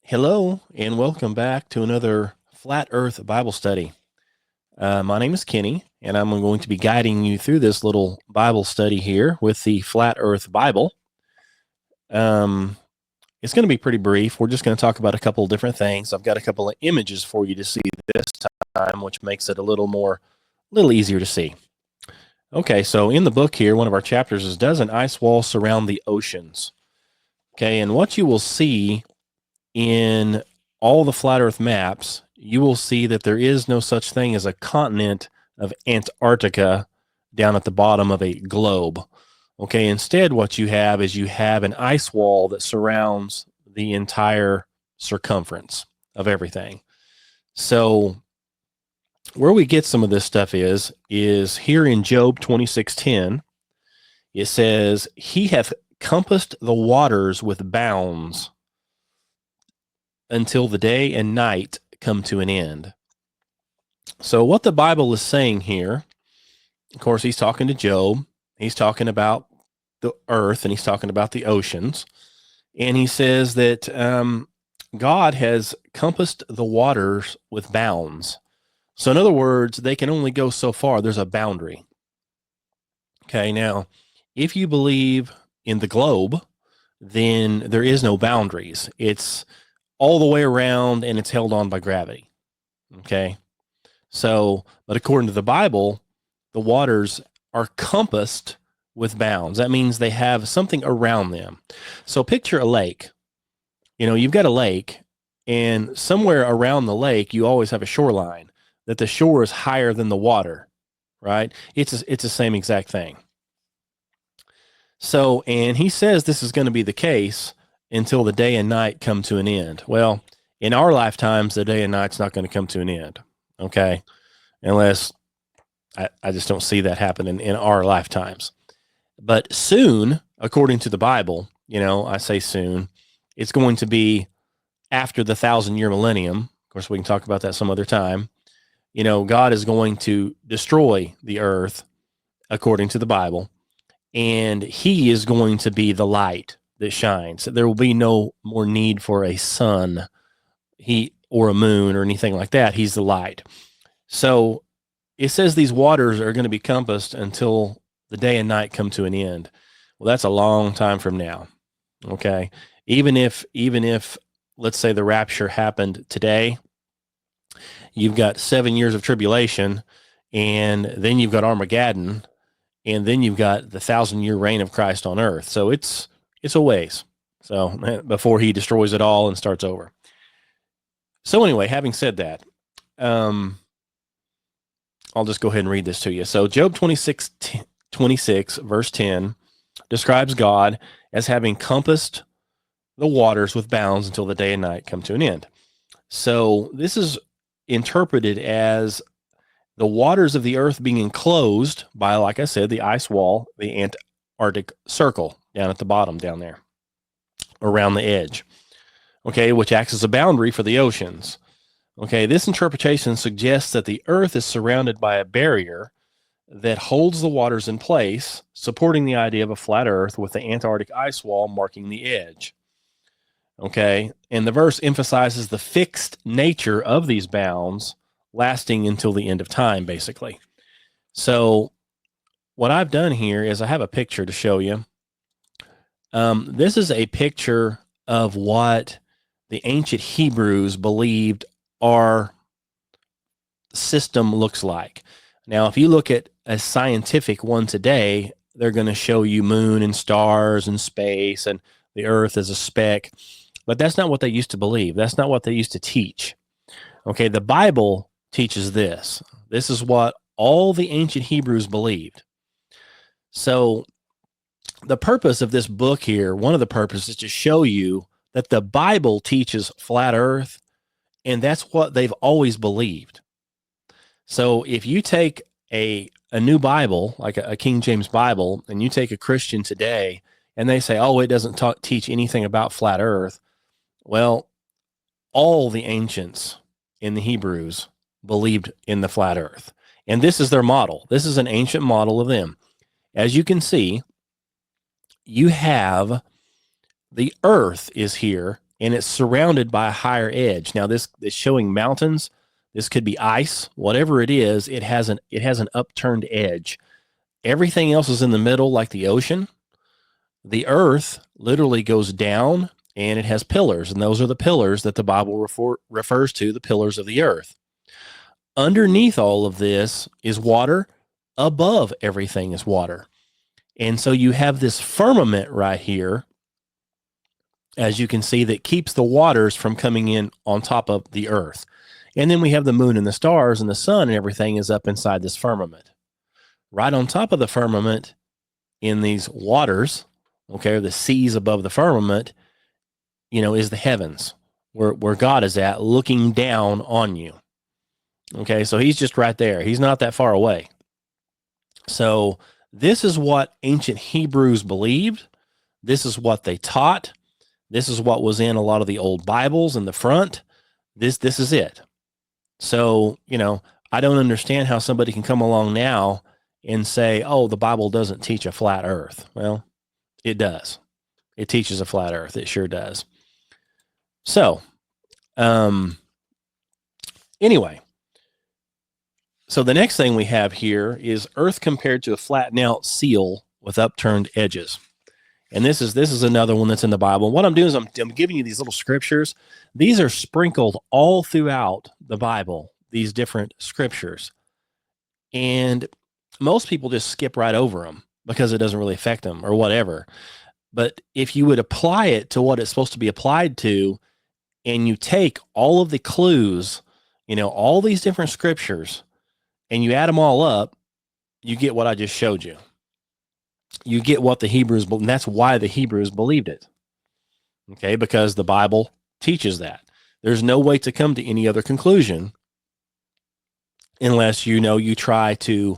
Hello, and welcome back to another Flat Earth Bible study. My name is Kenny, and I'm going to be guiding you through this little Bible study here with the Flat Earth Bible. Um, it's going to be pretty brief. We're just going to talk about a couple of different things. I've got a couple of images for you to see this time, which makes it a little easier to see. Okay, so in the book here, one of our chapters is Does an Ice Wall Surround the Oceans? Okay, and what you will see in all the flat Earth maps, you will see that there is no such thing as a continent of Antarctica down at the bottom of a globe. Okay, instead, what you have is you have an ice wall that surrounds the entire circumference of everything. So, where we get some of this stuff is here in Job 26:10. It says, "He hath compassed the waters with bounds until the day and night come to an end." So what the Bible is saying here, of course, he's talking to Job. He's talking about the earth and he's talking about the oceans. And he says that God has compassed the waters with bounds. So in other words, they can only go so far. There's a boundary. Okay, now, if you believe in the globe, then there is no boundaries. It's all the way around and it's held on by gravity. Okay. So, but according to the Bible, the waters are compassed with bounds. That means they have something around them. So picture a lake. You know, you've got a lake, and somewhere around the lake, you always have a shoreline that the shore is higher than the water, right? It's the same exact thing. So, and he says this is going to be the case until the day and night come to an end. Well, in our lifetimes, the day and night's not going to come to an end. Okay. Unless I just don't see that happening in our lifetimes. But soon, according to the Bible, you know, I say soon, it's going to be after the 1,000-year millennium. Of course, we can talk about that some other time. You know, God is going to destroy the earth according to the Bible, and he is going to be the light that shines. There will be no more need for a sun, or a moon or anything like that. He's the light. So it says these waters are going to be compassed until the day and night come to an end. Well, that's a long time from now. Okay. Even if let's say the rapture happened today, you've got 7 years of tribulation, and then you've got Armageddon, and then you've got the 1,000-year reign of Christ on earth. So it's a ways. So before he destroys it all and starts over. So anyway, having said that, I'll just go ahead and read this to you. So Job 26, verse 10 describes God as having compassed the waters with bounds until the day and night come to an end. So this is interpreted as the waters of the earth being enclosed by, like I said, the ice wall, the Antarctic Circle down at the bottom down there around the edge. Okay, which acts as a boundary for the oceans. Okay, this interpretation suggests that the earth is surrounded by a barrier that holds the waters in place, supporting the idea of a flat earth with the Antarctic ice wall marking the edge. Okay, and the verse emphasizes the fixed nature of these bounds lasting until the end of time, basically. So what I've done here is I have a picture to show you. This is a picture of what the ancient Hebrews believed our system looks like. Now, if you look at a scientific one today, they're going to show you moon and stars and space and the earth as a speck. But that's not what they used to believe. That's not what they used to teach. Okay, the Bible teaches this. This is what all the ancient Hebrews believed. So the purpose of this book here, one of the purposes is to show you that the Bible teaches flat earth, and that's what they've always believed. So if you take a new Bible, like a King James Bible, and you take a Christian today, and they say, oh, it doesn't teach anything about flat earth. Well, all the ancients in the Hebrews believed in the flat earth. And this is their model. This is an ancient model of them. As you can see, you have the earth is here and it's surrounded by a higher edge. Now, this is showing mountains. This could be ice, whatever it is. It has an upturned edge. Everything else is in the middle, like the ocean. The earth literally goes down, and it has pillars, and those are the pillars that the Bible refers to, the pillars of the earth. Underneath all of this is water. Above everything is water. And so you have this firmament right here, as you can see, that keeps the waters from coming in on top of the earth. And then we have the moon and the stars and the sun, and everything is up inside this firmament. Right on top of the firmament, in these waters, okay, or the seas above the firmament, is the heavens, where God is at, looking down on you. Okay, so he's just right there. He's not that far away. So this is what ancient Hebrews believed. This is what they taught. This is what was in a lot of the old Bibles in the front. This is it. So, I don't understand how somebody can come along now and say, oh, the Bible doesn't teach a flat earth. Well, it does. It teaches a flat earth. It sure does. So, anyway, so the next thing we have here is Earth compared to a flattened out seal with upturned edges. And this is another one that's in the Bible. What I'm doing is I'm giving you these little scriptures. These are sprinkled all throughout the Bible, these different scriptures. And most people just skip right over them because it doesn't really affect them or whatever. But if you would apply it to what it's supposed to be applied to, and you take all of the clues, all these different scriptures, and you add them all up, you get what I just showed you. You get what the Hebrews, and that's why the Hebrews believed it. Okay, because the Bible teaches that. There's no way to come to any other conclusion unless you try to.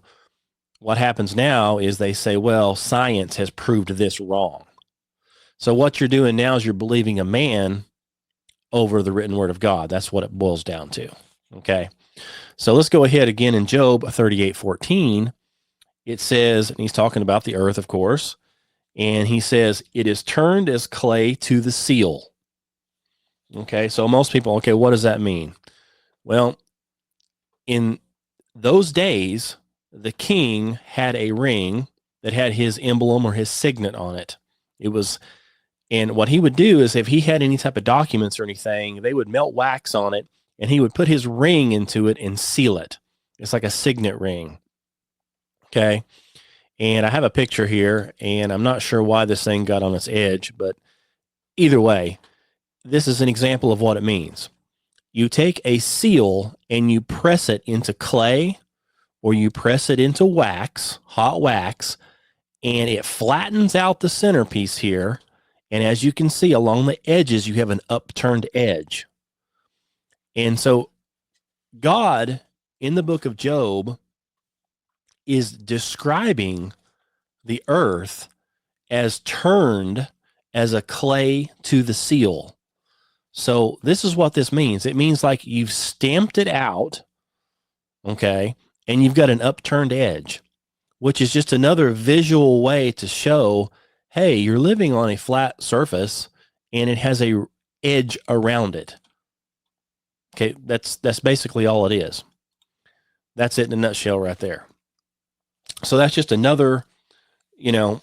What happens now is they say, well, science has proved this wrong. So what you're doing now is you're believing a man over the written word of God. That's what it boils down to. Okay. So let's go ahead again in Job 38:14. It says, and he's talking about the earth, of course, and he says, it is turned as clay to the seal. Okay, so most people, okay, what does that mean? Well, in those days, the king had a ring that had his emblem or his signet on it. And what he would do is if he had any type of documents or anything, they would melt wax on it, and he would put his ring into it and seal it. It's like a signet ring. Okay. And I have a picture here, and I'm not sure why this thing got on its edge, but either way, this is an example of what it means. You take a seal and you press it into clay, or you press it into wax, hot wax, and it flattens out the centerpiece here. And as you can see along the edges, you have an upturned edge. And so God in the book of Job is describing the earth as turned as a clay to the seal. So this is what this means. It means like you've stamped it out, okay, and you've got an upturned edge, which is just another visual way to show, hey, you're living on a flat surface and it has a edge around it. Okay, that's basically all it is. That's it in a nutshell right there. So that's just another one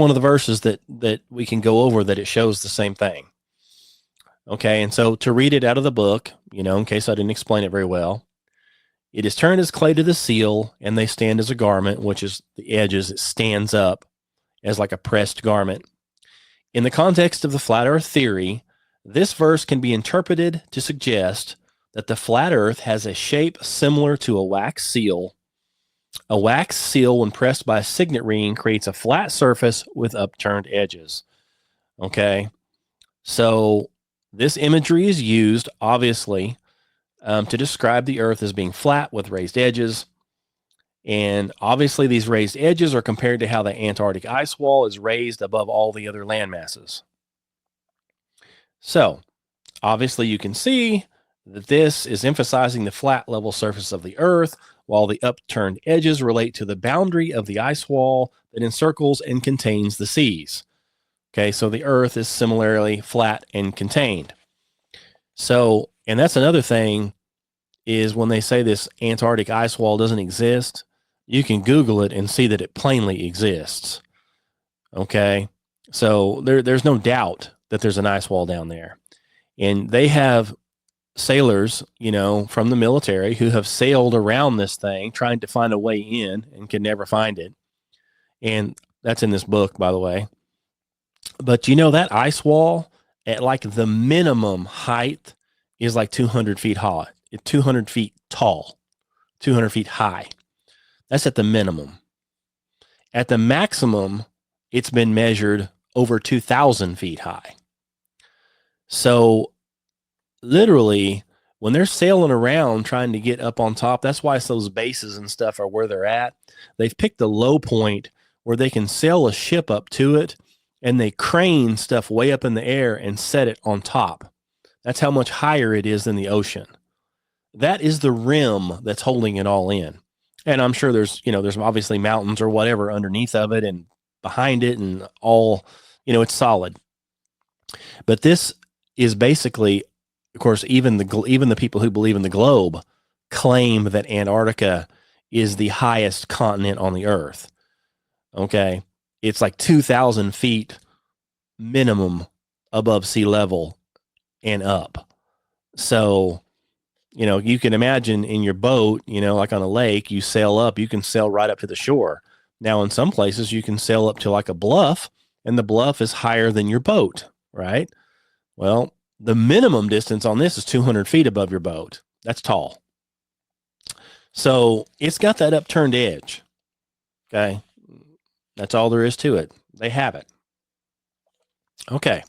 of the verses that we can go over that it shows the same thing. Okay, and so to read it out of the book, in case I didn't explain it very well, it is turned as clay to the seal, and they stand as a garment, which is the edges. It stands up as like a pressed garment. In the context of the flat earth theory, this verse can be interpreted to suggest that the flat earth has a shape similar to a wax seal. A wax seal, when pressed by a signet ring, creates a flat surface with upturned edges. Okay, so this imagery is used, obviously, to describe the earth as being flat with raised edges. And obviously, these raised edges are compared to how the Antarctic ice wall is raised above all the other land masses. So, obviously, you can see that this is emphasizing the flat level surface of the earth, while the upturned edges relate to the boundary of the ice wall that encircles and contains the seas. Okay, so the Earth is similarly flat and contained. So, and that's another thing is when they say this Antarctic ice wall doesn't exist, you can Google it and see that it plainly exists. Okay, so there's no doubt that there's an ice wall down there, and they have sailors, from the military who have sailed around this thing trying to find a way in and can never find it. And that's in this book, by the way. But that ice wall at like the minimum height is like 200 feet high, 200 feet tall, 200 feet high. That's at the minimum. At the maximum, it's been measured over 2,000 feet high. So literally, when they're sailing around trying to get up on top, that's why those bases and stuff are where they're at. They've picked a low point where they can sail a ship up to it, and they crane stuff way up in the air and set it on top. That's how much higher it is than the ocean. That is the rim that's holding it all in. And I'm sure there's obviously mountains or whatever underneath of it and behind it and all, it's solid. But this is basically, of course, even the people who believe in the globe claim that Antarctica is the highest continent on the earth. Okay. It's like 2,000 feet minimum above sea level and up. So, you can imagine in your boat, like on a lake, you sail up, you can sail right up to the shore. Now, in some places, you can sail up to like a bluff, and the bluff is higher than your boat, right? Well, the minimum distance on this is 200 feet above your boat. That's tall. So it's got that upturned edge. Okay. That's all there is to it. They have it. Okay.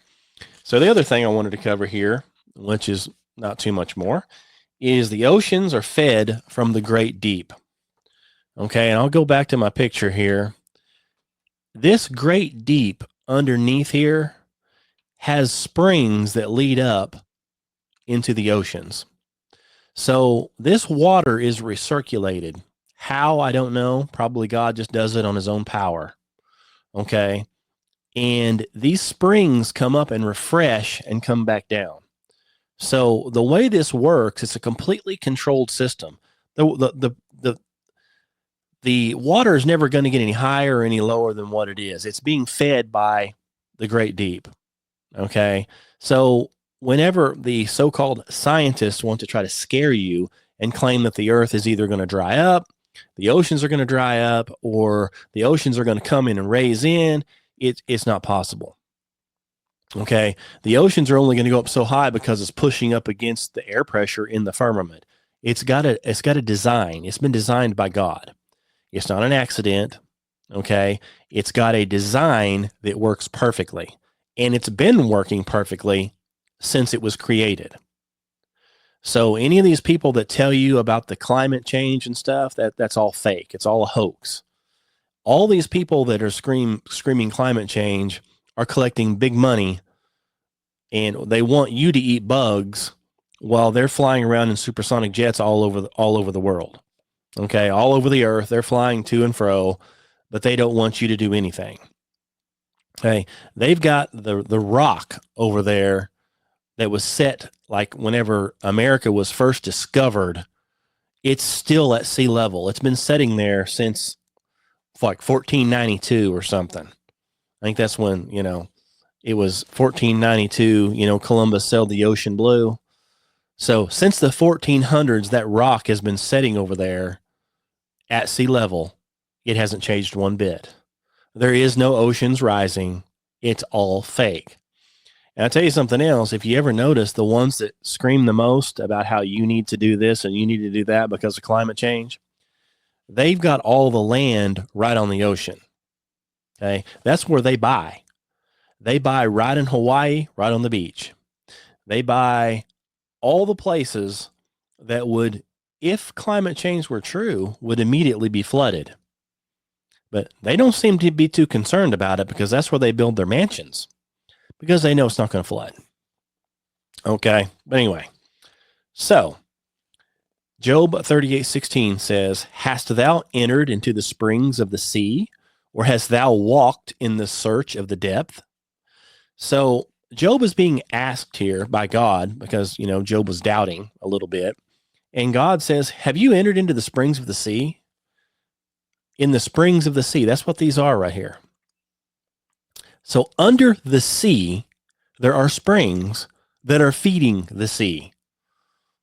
So the other thing I wanted to cover here, which is not too much more, is the oceans are fed from the great deep. Okay. And I'll go back to my picture here. This great deep underneath here has springs that lead up into the oceans. So this water is recirculated. How? I don't know. Probably God just does it on his own power. Okay. And these springs come up and refresh and come back down. So the way this works, it's a completely controlled system. The water is never going to get any higher or any lower than what it is. It's being fed by the great deep. Okay. So whenever the so-called scientists want to try to scare you and claim that the earth is either going to dry up, the oceans are going to dry up, or the oceans are going to come in and raise in, it's not possible. Okay. The oceans are only going to go up so high because it's pushing up against the air pressure in the firmament. It's got a design. It's been designed by God. It's not an accident. Okay. It's got a design that works perfectly. And it's been working perfectly since it was created. So any of these people that tell you about the climate change and stuff, that's all fake. It's all a hoax. All these people that are screaming climate change are collecting big money, and they want you to eat bugs while they're flying around in supersonic jets all over the world. Okay, all over the earth, they're flying to and fro, but they don't want you to do anything. Okay, they've got the rock over there that was set like whenever America was first discovered. It's still at sea level. It's been setting there since like 1492 or something. I think that's when, it was 1492, Columbus sailed the ocean blue. So since the 1400s, that rock has been setting over there at sea level. It hasn't changed one bit. There is no oceans rising. It's all fake. And I'll tell you something else. If you ever notice, the ones that scream the most about how you need to do this and you need to do that because of climate change, they've got all the land right on the ocean. Okay. That's where they buy. They buy right in Hawaii, right on the beach. They buy all the places that would, if climate change were true, would immediately be flooded. But they don't seem to be too concerned about it because that's where they build their mansions, because they know it's not going to flood. Okay. But anyway, so Job 38:16 says, "Hast thou entered into the springs of the sea, or hast thou walked in the search of the depth? So Job is being asked here by God because, Job was doubting a little bit. And God says, have you entered into the springs of the sea? In the springs of the sea. That's what these are right here. So under the sea, there are springs that are feeding the sea.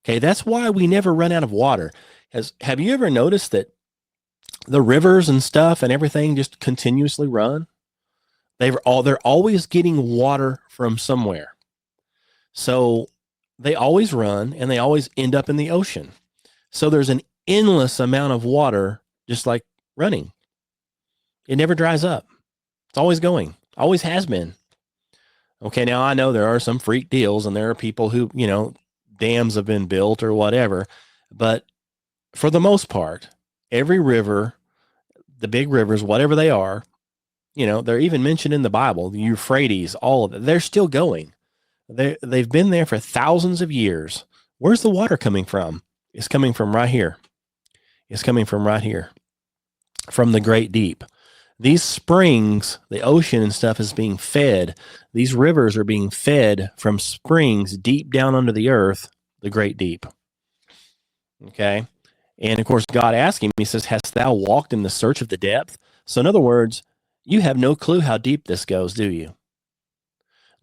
Okay, that's why we never run out of water. Have you ever noticed that the rivers and stuff and everything just continuously run? They're always getting water from somewhere. So they always run and they always end up in the ocean. So there's an endless amount of water just like running. It never dries up. It's always going. Always has been. Okay, now I know there are some freak deals and there are people who, dams have been built or whatever, but for the most part, every river, the big rivers, whatever they are, they're even mentioned in the Bible, the Euphrates, all of it, they're still going. They've been there for thousands of years. Where's the water coming from? It's coming from right here. It's coming from right here, from the great deep. These springs, the ocean and stuff is being fed. These rivers are being fed from springs deep down under the earth, the great deep. Okay. And of course, God asked him, he says, hast thou walked in the search of the depth? So in other words, you have no clue how deep this goes, do you?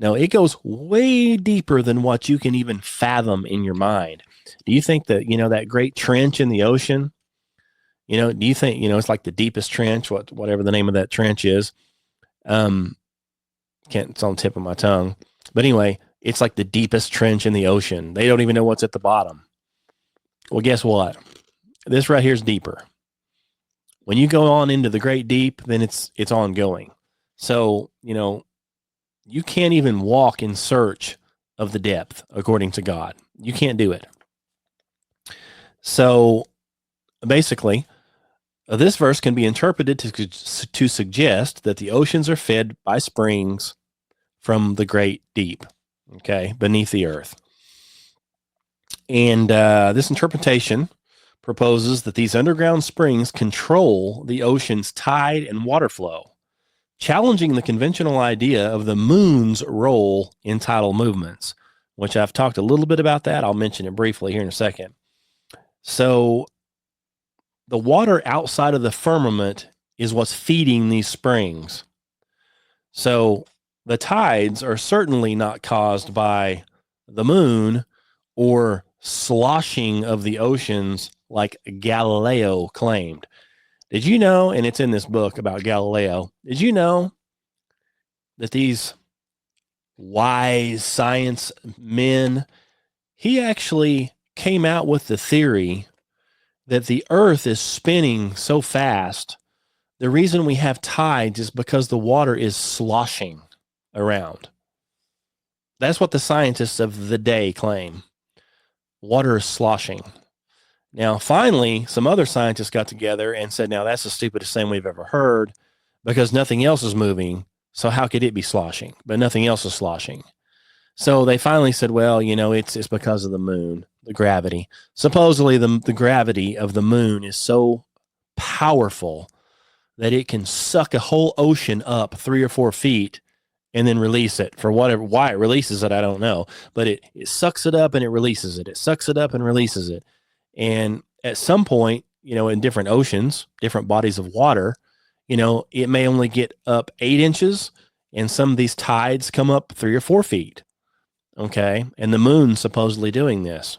No, it goes way deeper than what you can even fathom in your mind. Do you think that, that great trench in the ocean, do you think, it's like the deepest trench, whatever the name of that trench is? It's on the tip of my tongue. But anyway, it's like the deepest trench in the ocean. They don't even know what's at the bottom. Well, guess what? This right here is deeper. When you go on into the great deep, then it's ongoing. So, you can't even walk in search of the depth according to God. You can't do it. So basically, this verse can be interpreted to suggest that the oceans are fed by springs from the great deep, okay, beneath the earth. And this interpretation proposes that these underground springs control the ocean's tide and water flow, challenging the conventional idea of the moon's role in tidal movements, which I've talked a little bit about that. I'll mention it briefly here in a second. So the water outside of the firmament is what's feeding these springs. So the tides are certainly not caused by the moon or sloshing of the oceans like Galileo claimed. Did you know, and it's in this book about Galileo, did you know that these wise science men, he actually came out with the theory that the earth is spinning so fast. The reason we have tides is because the water is sloshing around. That's what the scientists of the day claim. Water is sloshing. Now, finally, some other scientists got together and said, now that's the stupidest thing we've ever heard because nothing else is moving. So how could it be sloshing? But nothing else is sloshing. So they finally said, well, it's because of the moon, the gravity. Supposedly the gravity of the moon is so powerful that it can suck a whole ocean up 3 or 4 feet and then release it for whatever. Why it releases it, I don't know. But it sucks it up and it releases it. It sucks it up and releases it. And at some point, in different oceans, different bodies of water, it may only get up 8 inches and some of these tides come up 3 or 4 feet. Okay. And the moon's supposedly doing this.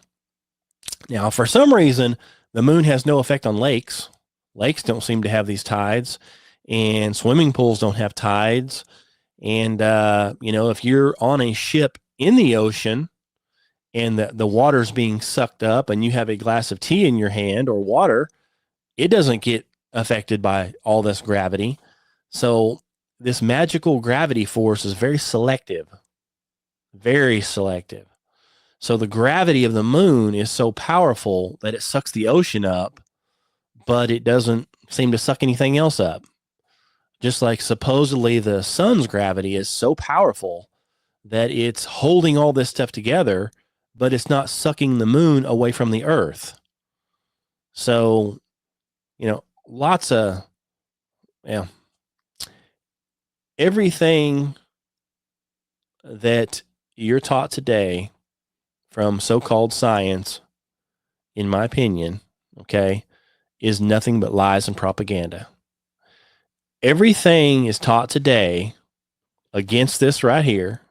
Now, for some reason, the moon has no effect on lakes. Lakes don't seem to have these tides, and swimming pools don't have tides. And, if you're on a ship in the ocean and the water's being sucked up and you have a glass of tea in your hand or water, it doesn't get affected by all this gravity. So this magical gravity force is very selective. Very selective. So the gravity of the moon is so powerful that it sucks the ocean up, but it doesn't seem to suck anything else up. Just like supposedly the sun's gravity is so powerful that it's holding all this stuff together, but it's not sucking the moon away from the earth. So, lots of, everything that you're taught today from so-called science, in my opinion, okay, is nothing but lies and propaganda. Everything is taught today against this right here.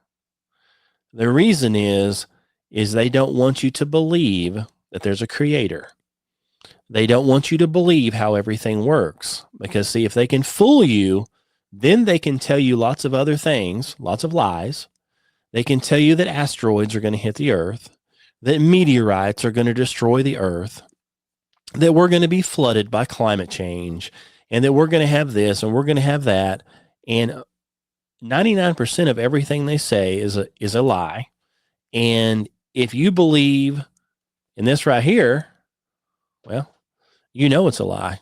The reason is they don't want you to believe that there's a creator. They don't want you to believe how everything works, because see, if they can fool you, then they can tell you lots of other things, lots of lies. They can tell you that asteroids are going to hit the earth, that meteorites are going to destroy the earth, that we're going to be flooded by climate change, and that we're going to have this and we're going to have that. And 99% of everything they say is a lie. And if you believe in this right here, well, you know it's a lie.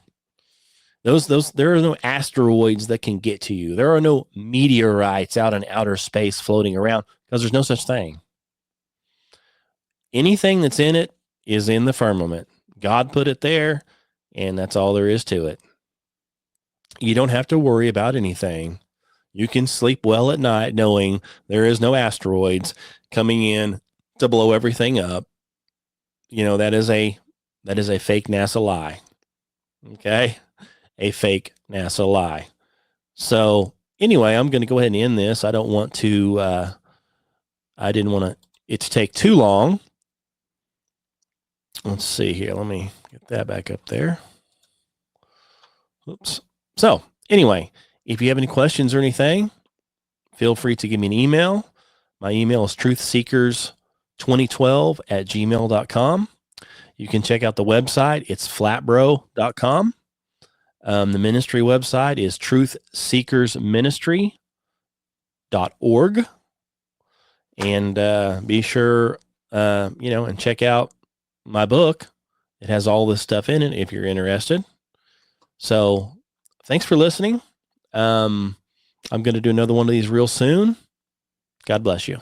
There are no asteroids that can get to you. There are no meteorites out in outer space floating around, because there's no such thing. Anything that's in it is in the firmament. God put it there, and that's all there is to it. You don't have to worry about anything. You can sleep well at night knowing there is no asteroids coming in to blow everything up. You know, that is a fake NASA lie. Okay? A fake NASA lie. So anyway, I'm going to go ahead and end this. I don't want to, I didn't want it to take too long. Let's see here. Let me get that back up there. Oops. So anyway, if you have any questions or anything, feel free to give me an email. My email is truthseekers2012@gmail.com. You can check out the website. It's flatbro.com. The ministry website is truthseekersministry.org. And be sure, and check out my book. It has all this stuff in it if you're interested. So thanks for listening. I'm going to do another one of these real soon. God bless you.